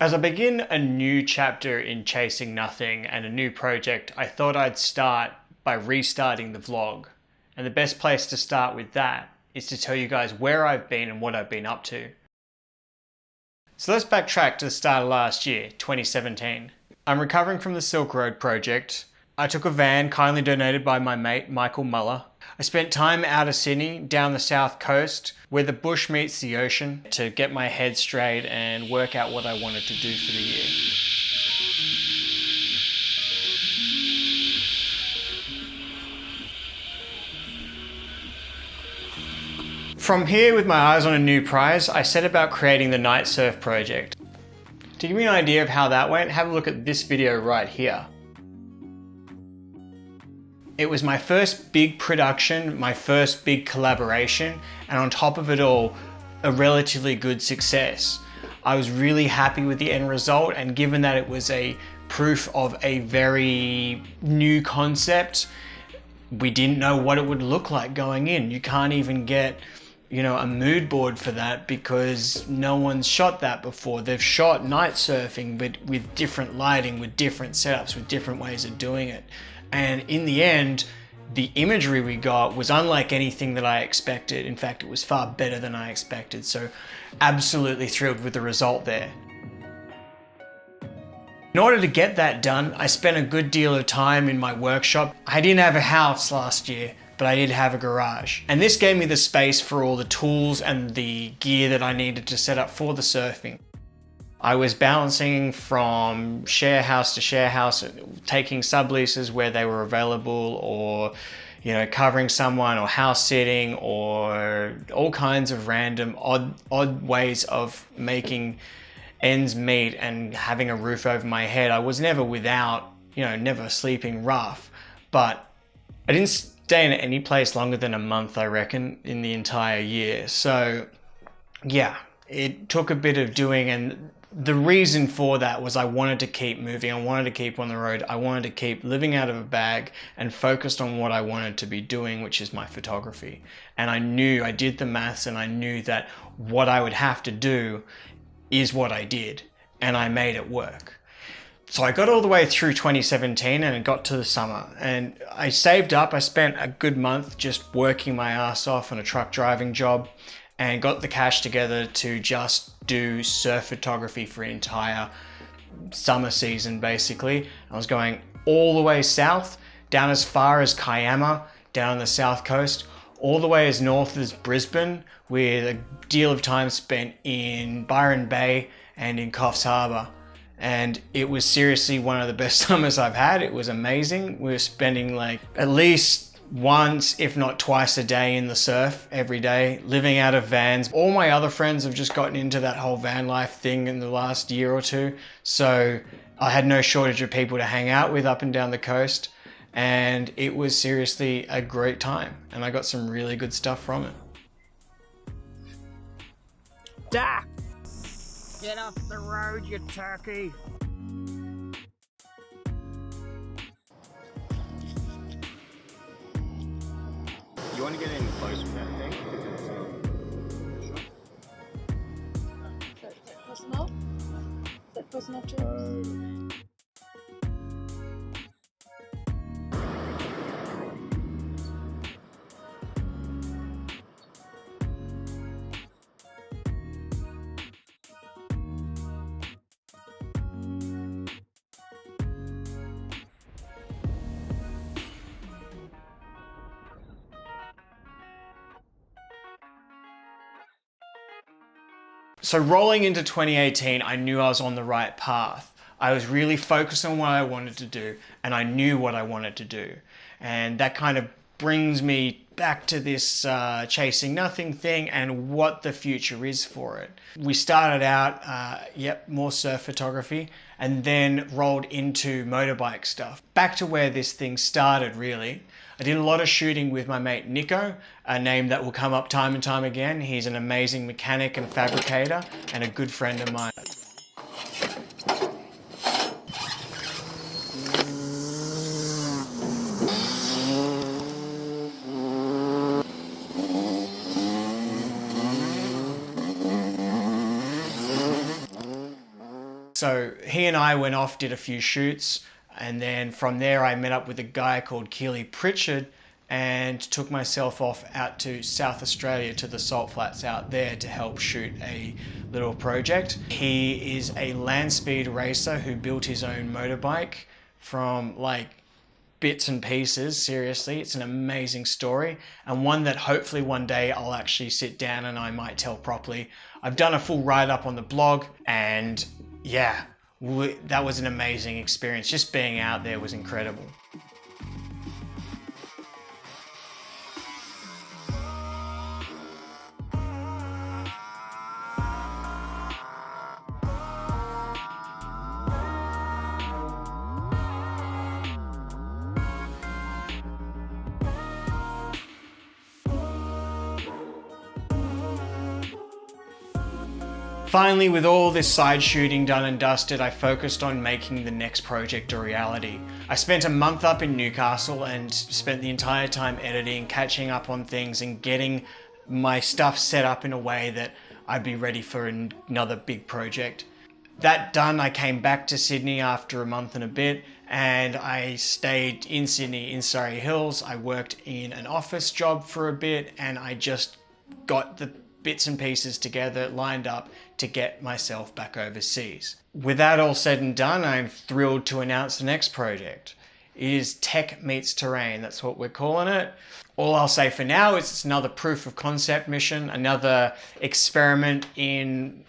As I begin a new chapter in Chasing Nothing and a new project, I thought I'd start by restarting the vlog. And the best place to start with that is to tell you guys where I've been and what I've been up to. So let's backtrack to the start of last year, 2017. I'm recovering from the Silk Road project. I took a van kindly donated by my mate Michael Muller. I spent time out of Sydney, down the south coast, where the bush meets the ocean, to get my head straight and work out what I wanted to do for the year. From here, with my eyes on a new prize, I set about creating the Night Surf project. To give you an idea of how that went, have a look at this video right here. It was my first big production, my first big collaboration, and on top of it all, a relatively good success. I was really happy with the end result, and given that it was a proof of a very new concept, we didn't know what it would look like going in. You can't even get, a mood board for that because no one's shot that before. They've shot night surfing, but with different lighting, with different setups, with different ways of doing it. And in the end, the imagery we got was unlike anything that I expected. In fact, it was far better than I expected. So absolutely thrilled with the result there. In order to get that done, I spent a good deal of time in my workshop. I didn't have a house last year, but I did have a garage. And this gave me the space for all the tools and the gear that I needed to set up for the surfing. I was bouncing from share house to share house, taking subleases where they were available, or covering someone, or house sitting, or all kinds of random odd ways of making ends meet and having a roof over my head. I was never without, never sleeping rough, but I didn't stay in any place longer than a month, I reckon, in the entire year. So yeah, it took a bit of doing, and the reason for that was I wanted to keep moving. I wanted to keep on the road. I wanted to keep living out of a bag and focused on what I wanted to be doing, which is my photography. And I did the maths, and I knew that what I would have to do is what I did, and I made it work. So I got all the way through 2017 and it got to the summer, and I saved up. I spent a good month just working my ass off on a truck driving job and got the cash together to just do surf photography for an entire summer season, basically. I was going all the way south, down as far as Kiama, down on the south coast, all the way as north as Brisbane, with a deal of time spent in Byron Bay and in Coffs Harbour. And it was seriously one of the best summers I've had. It was amazing. We were spending like at least once, if not twice a day in the surf every day, living out of vans. All my other friends have just gotten into that whole van life thing in the last year or two. So I had no shortage of people to hang out with up and down the coast. And it was seriously a great time. And I got some really good stuff from it. Duck! Get off the road, you turkey! You want to get in close with that thing? Is that close enough? Is that close enough, James? So rolling into 2018, I knew I was on the right path. I was really focused on what I wanted to do, and I knew what I wanted to do. And that kind of brings me back to this Chasing Nothing thing and what the future is for it. We started out, more surf photography, and then rolled into motorbike stuff. Back to where this thing started, really. I did a lot of shooting with my mate Nico, a name that will come up time and time again. He's an amazing mechanic and fabricator and a good friend of mine. So he and I went off, did a few shoots, and then from there I met up with a guy called Keely Pritchard and took myself off out to South Australia to the salt flats out there to help shoot a little project. He is a land speed racer who built his own motorbike from like bits and pieces. Seriously, it's an amazing story, and one that hopefully one day I'll actually sit down and I might tell properly. I've done a full write-up on the blog, and yeah, that was an amazing experience. Just being out there was incredible. Finally, with all this side shooting done and dusted, I focused on making the next project a reality. I spent a month up in Newcastle and spent the entire time editing, catching up on things and getting my stuff set up in a way that I'd be ready for another big project. That done, I came back to Sydney after a month and a bit, and I stayed in Sydney in Surrey Hills. I worked in an office job for a bit, and I just got the bits and pieces together, lined up to get myself back overseas. With that all said and done, I'm thrilled to announce the next project. It is Tech Meets Terrain, that's what we're calling it. All I'll say for now is it's another proof of concept mission, another experiment in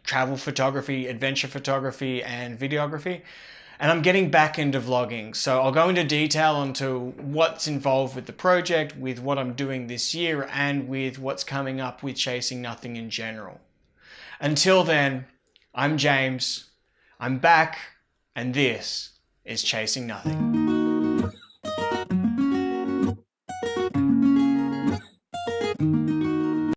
travel photography, adventure photography, and videography. And I'm getting back into vlogging, so I'll go into detail onto what's involved with the project, with what I'm doing this year, and with what's coming up with Chasing Nothing in general. Until then, I'm James, I'm back, and this is Chasing Nothing.